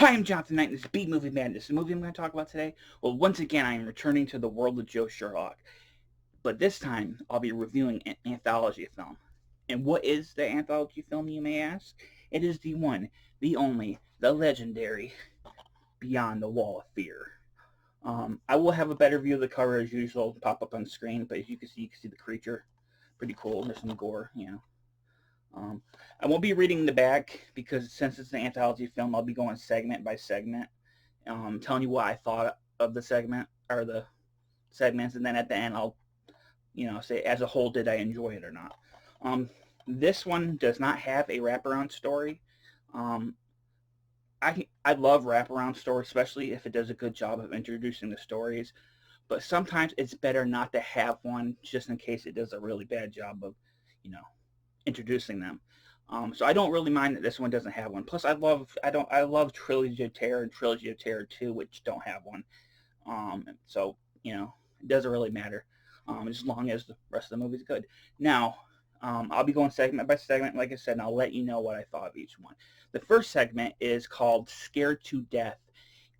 Hi, I'm Jonathan Knight, and this is B Movie Madness. The movie I'm going to talk about today, well, once again, I am returning to the world of Joe Sherlock. But this time, I'll be reviewing an anthology film. And what is the anthology film, you may ask? It is the one, the only, the legendary Beyond the Wall of Fear. I will have a better view of the cover as usual, pop up on screen, but as you can see the creature. Pretty cool. There's some gore. Um, I won't be reading the back because since it's an anthology film, I'll be going segment by segment, telling you what I thought of the segment or the segments, and then at the end I'll say as a whole did I enjoy it or not. Um, this one does not have a wraparound story. Um, I love wraparound stories, especially if it does a good job of introducing the stories. But sometimes it's better not to have one, just in case it does a really bad job of, you know, introducing them. So I don't really mind that this one doesn't have one. Plus, I love Trilogy of Terror and Trilogy of Terror 2, which don't have one. So it doesn't really matter as long as the rest of the movie's good. Now, I'll be going segment by segment, like I said, and I'll let you know what I thought of each one. The first segment is called "Scared to Death,"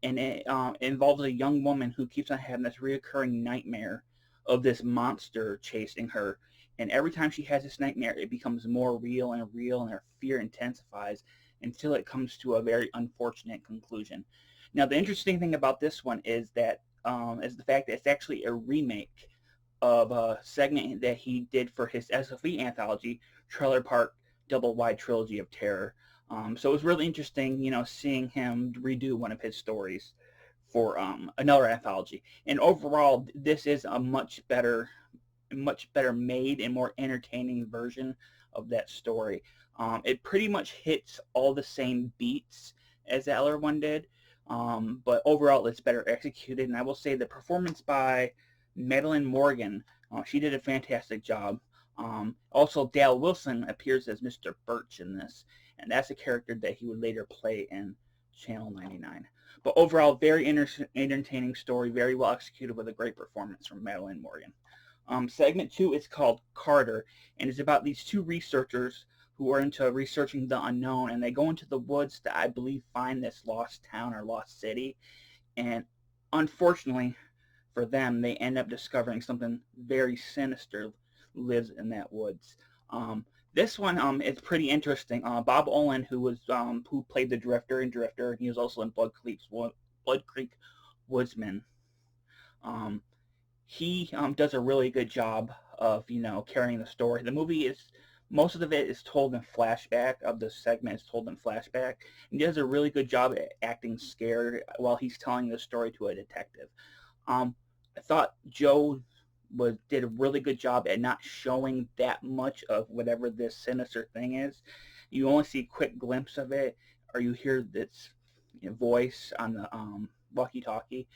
and it involves a young woman who keeps on having this reoccurring nightmare of this monster chasing her. And every time she has this nightmare, it becomes more real, and her fear intensifies until it comes to a very unfortunate conclusion. Now, the interesting thing about this one is the fact that it's actually a remake of a segment that he did for his SFE anthology, Trailer Park Double Wide Trilogy of Terror. So it was really interesting, seeing him redo one of his stories for another anthology. And overall, this is a much better made and more entertaining version of that story. It pretty much hits all the same beats as the other one did, but overall it's better executed. And I will say the performance by Madeline Morgan, she did a fantastic job. Also, Dale Wilson appears as Mr. Birch in this, and that's a character that he would later play in Channel 99. But overall, very entertaining story, very well executed with a great performance from Madeline Morgan. Segment 2 is called Carter, and it's about these two researchers who are into researching the unknown, and they go into the woods to, I believe, find this lost town or lost city. And unfortunately for them, they end up discovering something very sinister lives in that woods. This one is pretty interesting. Bob Olin, who played the Drifter in Drifter, and he was also in Blood Creek Woodsman. He does a really good job of carrying the story. The movie is most of it is told in flashback. Of the segment is told in flashback, and he does a really good job at acting scared while he's telling the story to a detective. I thought Joe did a really good job at not showing that much of whatever this sinister thing is. You only see a quick glimpse of it, or you hear this voice on the walkie-talkie.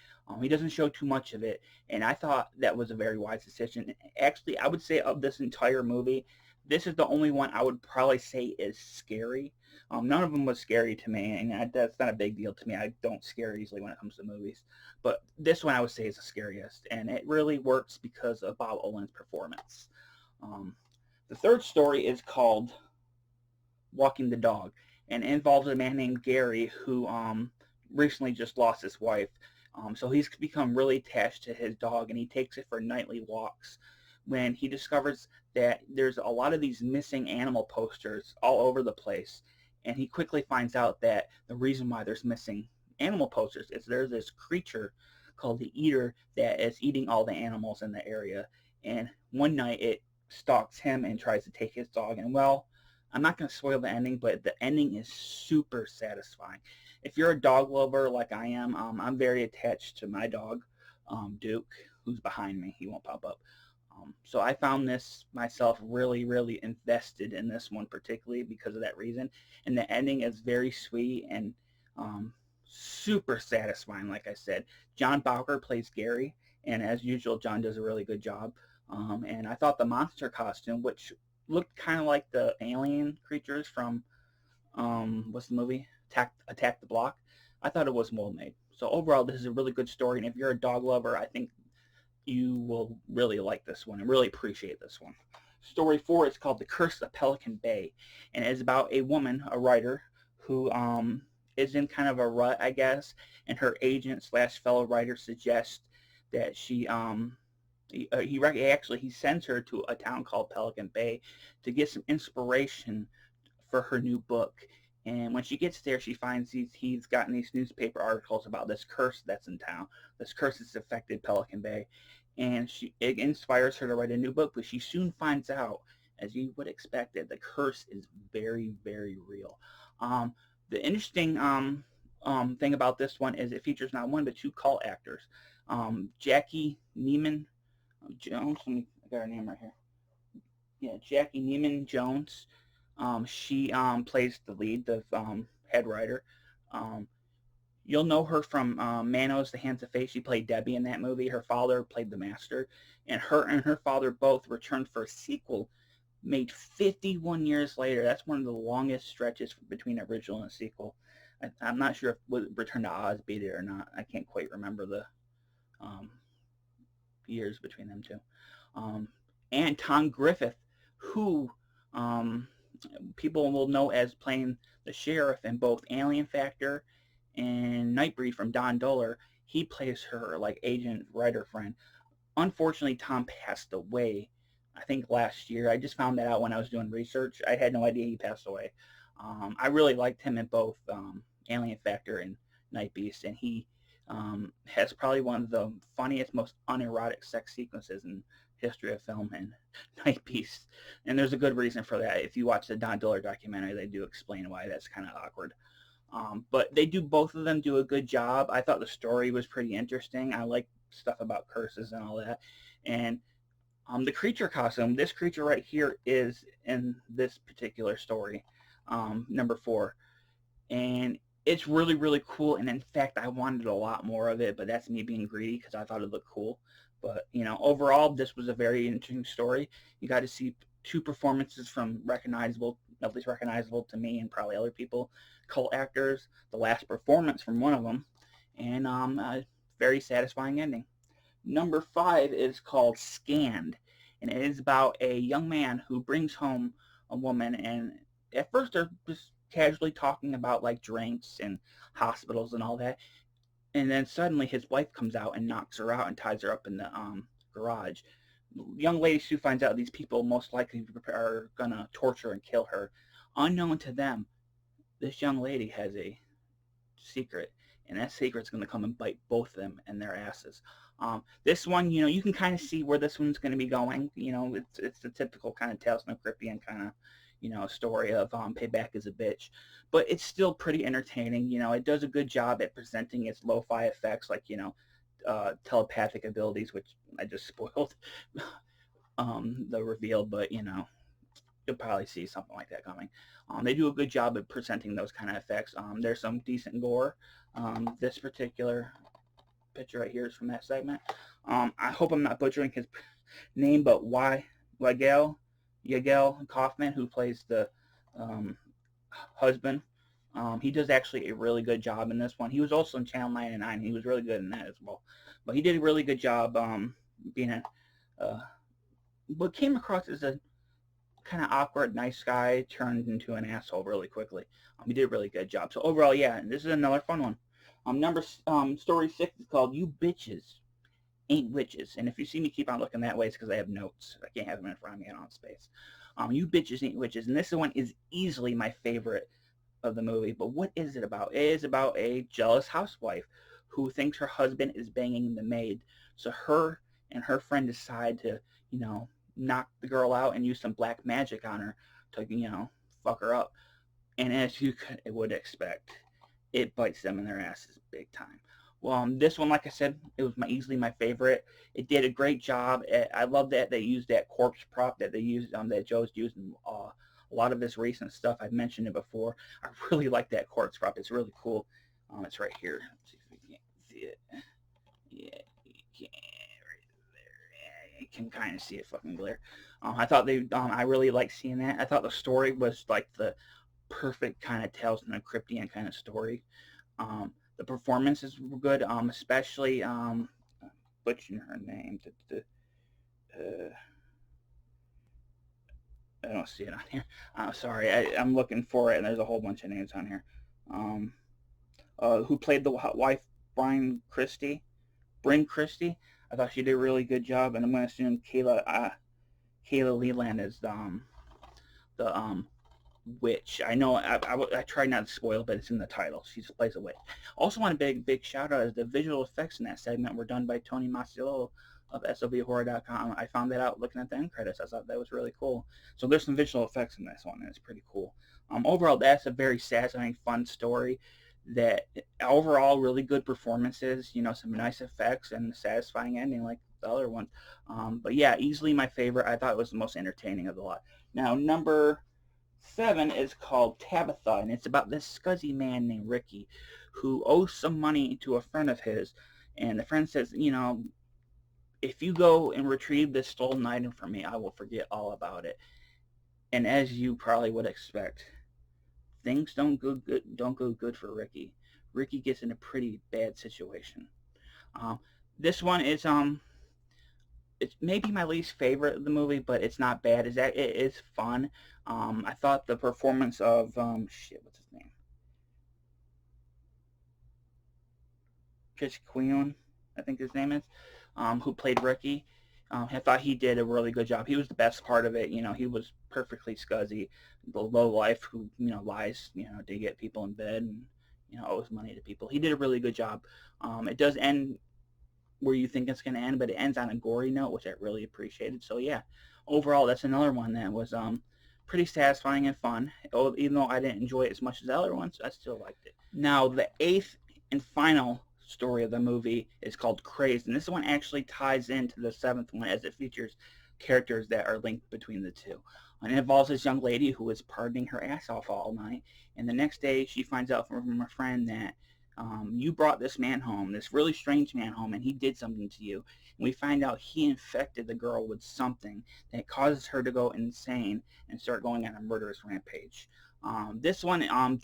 He doesn't show too much of it, and I thought that was a very wise decision. Actually, I would say of this entire movie, this is the only one I would probably say is scary. None of them was scary to me, and that's not a big deal to me. I don't scare easily when it comes to movies. But this one I would say is the scariest, and it really works because of Bob Olin's performance. Um, the third story is called Walking the Dog, and it involves a man named Gary who recently just lost his wife. So he's become really attached to his dog, and he takes it for nightly walks when he discovers that there's a lot of these missing animal posters all over the place. And he quickly finds out that the reason why there's missing animal posters is there's this creature called the Eater that is eating all the animals in the area. And one night it stalks him and tries to take his dog. And well, I'm not going to spoil the ending, but the ending is super satisfying. If you're a dog lover like I am, I'm very attached to my dog, Duke, who's behind me. He won't pop up. So I found this myself really, really invested in this one, particularly because of that reason. And the ending is very sweet and super satisfying, like I said. John Bowker plays Gary, and as usual, John does a really good job. And I thought the monster costume, which looked kind of like the alien creatures from, what's the movie? Attack the Block. I thought it was well made. So overall, this is a really good story, and if you're a dog lover, I think you will really like this one and really appreciate this one. Story 4 is called The Curse of Pelican Bay, and it is about a woman, a writer, who is in kind of a rut, I guess, and her agent slash fellow writer suggests that he sends her to a town called Pelican Bay to get some inspiration for her new book. And when she gets there, she finds he's gotten these newspaper articles about this curse that's in town. This curse has affected Pelican Bay, and it inspires her to write a new book. But she soon finds out, as you would expect, that the curse is very, very real. Um, the interesting thing about this one is it features not one but two cult actors, Jackie Nieman Jones. I got her name right here. Yeah, Jackie Nieman Jones. She plays the lead, the head writer. Um, you'll know her from Manos, The Hands of Fate. She played Debbie in that movie. Her father played the Master, and her father both returned for a sequel made 51 years later. That's one of the longest stretches between original and sequel. I'm not sure if Return to Oz beat it or not. I can't quite remember the um, years between them two. Um, and Tom Griffith, who um, people will know as playing the sheriff in both Alien Factor and Nightbreed from Don Doller. He plays her like agent writer friend. Unfortunately, Tom passed away, I think last year. I just found that out when I was doing research. I had no idea he passed away. I really liked him in both Alien Factor and Night Beast, and he has probably one of the funniest, most unerotic sex sequences in history of film in Night Beast. And there's a good reason for that. If you watch the Don Diller documentary, they do explain why that's kind of awkward. But both of them do a good job. I thought the story was pretty interesting. I like stuff about curses and all that. And the creature costume, this creature right here is in this particular story, number 4. And it's really, really cool. And in fact, I wanted a lot more of it, but that's me being greedy because I thought it looked cool. But, overall, this was a very interesting story. You got to see two performances from at least recognizable to me and probably other people, cult actors, the last performance from one of them, and a very satisfying ending. Number 5 is called Scanned, and it is about a young man who brings home a woman, and at first they're just casually talking about like drinks and hospitals and all that, and then suddenly his wife comes out and knocks her out and ties her up in the garage. Young lady Sue finds out these people most likely are gonna torture and kill her. Unknown to them, this young lady has a secret, and that secret's going to come and bite both of them in their asses. This one, you can kind of see where this one's going to be going. It's the typical kind of Tales from the Caribbean kind of, story of payback is a bitch, but it's still pretty entertaining. It does a good job at presenting its lo-fi effects, like telepathic abilities, which I just spoiled the reveal, but you'll probably see something like that coming. They do a good job of presenting those kind of effects. There's some decent gore. This particular picture right here is from that segment. I hope I'm not butchering his name, but Yagel Kaufman, who plays the husband. He does actually a really good job in this one. He was also in Channel 9. He was really good in that as well. But he did a really good job being what came across as a kind of awkward, nice guy turned into an asshole really quickly. He did a really good job. So overall, yeah, this is another fun one. Story 6 is called "You Bitches Ain't Witches," and if you see me keep on looking that way, it's because I have notes. I can't have them in front of me on space. "You Bitches Ain't Witches," and this one is easily my favorite of the movie. But what is it about? It is about a jealous housewife who thinks her husband is banging the maid. So her and her friend decide to, knock the girl out and use some black magic on her to, fuck her up. And as you would expect, it bites them in their asses big time. Well, this one, like I said, it was easily my favorite. It did a great job. I love that they used that corpse prop that they used, that Joe's used in a lot of his recent stuff. I've mentioned it before. I really like that corpse prop. It's really cool. It's right here. Let's see if we can see it. Yeah, you can right there. Yeah, you can kind of see it fucking glare. I thought I really liked seeing that. I thought the story was like the perfect kind of Tales from the Cryptian kind of story. The performances were good, especially butchering her name. Uh, I don't see it on here. Sorry, I'm looking for it, and there's a whole bunch of names on here. who played the wife, Brian Christie. Bryn Christie. I thought she did a really good job, and I'm going to assume Kayla Leland is the witch. I know I tried not to spoil, but it's in the title. She just plays a witch. Also, want a big shout out is the visual effects in that segment were done by Tony Maciello of SOBHorror.com. I found that out looking at the end credits. I thought that was really cool. So there's some visual effects in this one, and it's pretty cool. Overall, that's a very satisfying, fun story. That overall really good performances. You know, some nice effects and a satisfying ending like the other one. But yeah, easily my favorite. I thought it was the most entertaining of the lot. Now number 7 is called Tabitha, and it's about this scuzzy man named Ricky who owes some money to a friend of his. And the friend says, you know, if you go and retrieve this stolen item for me, I will forget all about it. And as you probably would expect, things don't go good for Ricky. Ricky gets in a pretty bad situation. Um, this one is it's maybe my least favorite of the movie, but it's not bad. It is fun. I thought the performance of what's his name? Chris Queen, I think his name is, who played Ricky. I thought he did a really good job. He was the best part of it. You know, he was perfectly scuzzy, the low life who lies, to get people in bed and owes money to people. He did a really good job. It does end where you think it's going to end, but it ends on a gory note, which I really appreciated. So yeah, overall, that's another one that was pretty satisfying and fun. Even though I didn't enjoy it as much as the other ones, I still liked it. Now, the 8th and final story of the movie is called Crazed, and this one actually ties into the 7th one as it features characters that are linked between the two. And it involves this young lady who is partying her ass off all night, and the next day she finds out from her friend that you brought this man home, this really strange man home, and he did something to you. And we find out he infected the girl with something that causes her to go insane and start going on a murderous rampage. This one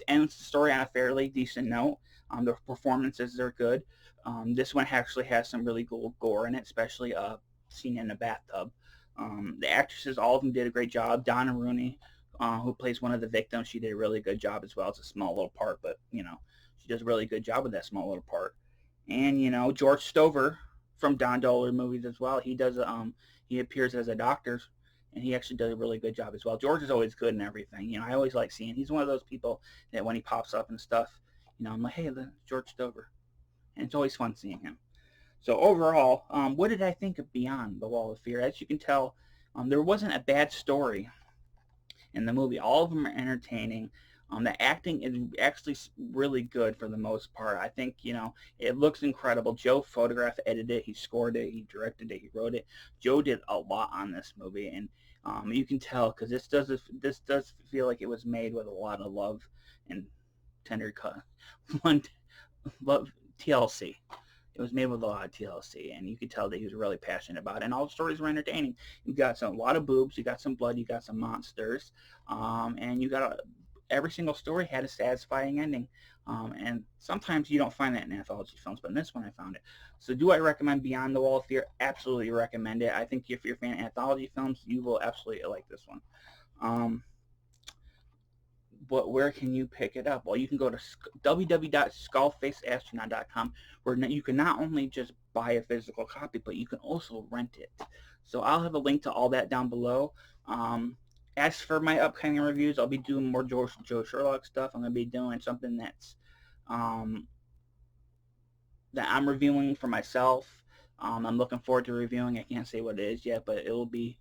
ends the story on a fairly decent note. The performances are good. This one actually has some really cool gore in it, especially a scene in a bathtub. The actresses, all of them did a great job. Donna Rooney, who plays one of the victims, she did a really good job as well. It's a small little part, but she does a really good job with that small little part. And George Stover from Don Doler movies as well. He appears as a doctor, and he actually does a really good job as well. George is always good in everything. I always like seeing. He's one of those people that when he pops up and stuff, I'm like, hey, the George Stover, and it's always fun seeing him. So overall, what did I think of Beyond the Wall of Fear? As you can tell, there wasn't a bad story in the movie. All of them are entertaining. The acting is actually really good for the most part. I think, it looks incredible. Joe photographed, edited it, he scored it, he directed it, he wrote it. Joe did a lot on this movie, and you can tell because this does feel like it was made with a lot of love and tender cut. Love TLC. It was made with a lot of TLC, and you could tell that he was really passionate about it. And all the stories were entertaining. You got a lot of boobs, you got some blood, you got some monsters, and you got every single story had a satisfying ending. And sometimes you don't find that in anthology films, but in this one I found it. So do I recommend Beyond the Wall of Fear? Absolutely recommend it. I think if you're a fan of anthology films, you will absolutely like this one. But where can you pick it up? Well, you can go to www.skullfaceastronaut.com, where you can not only just buy a physical copy, but you can also rent it. So I'll have a link to all that down below. As for my upcoming reviews, I'll be doing more Joe Sherlock stuff. I'm going to be doing something that I'm reviewing for myself. I'm looking forward to reviewing. I can't say what it is yet, but it will be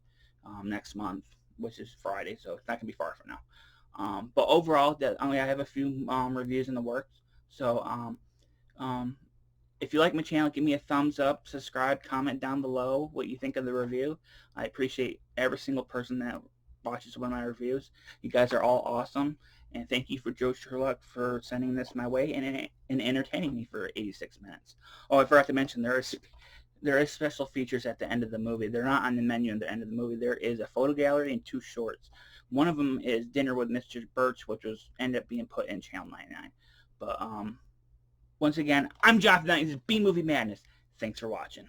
next month, which is Friday, so it's not going to be far from now. But overall, I have a few reviews in the works. So if you like my channel, give me a thumbs up, subscribe, comment down below what you think of the review. I appreciate every single person that watches one of my reviews. You guys are all awesome. And thank you for Joe Sherlock for sending this my way and entertaining me for 86 minutes. Oh, I forgot to mention, there is special features at the end of the movie. They're not on the menu at the end of the movie. There is a photo gallery and 2 shorts. One of them is Dinner with Mr. Birch, which ended up being put in Channel 99. But once again, I'm Jonathan Knight. This is B Movie Madness. Thanks for watching.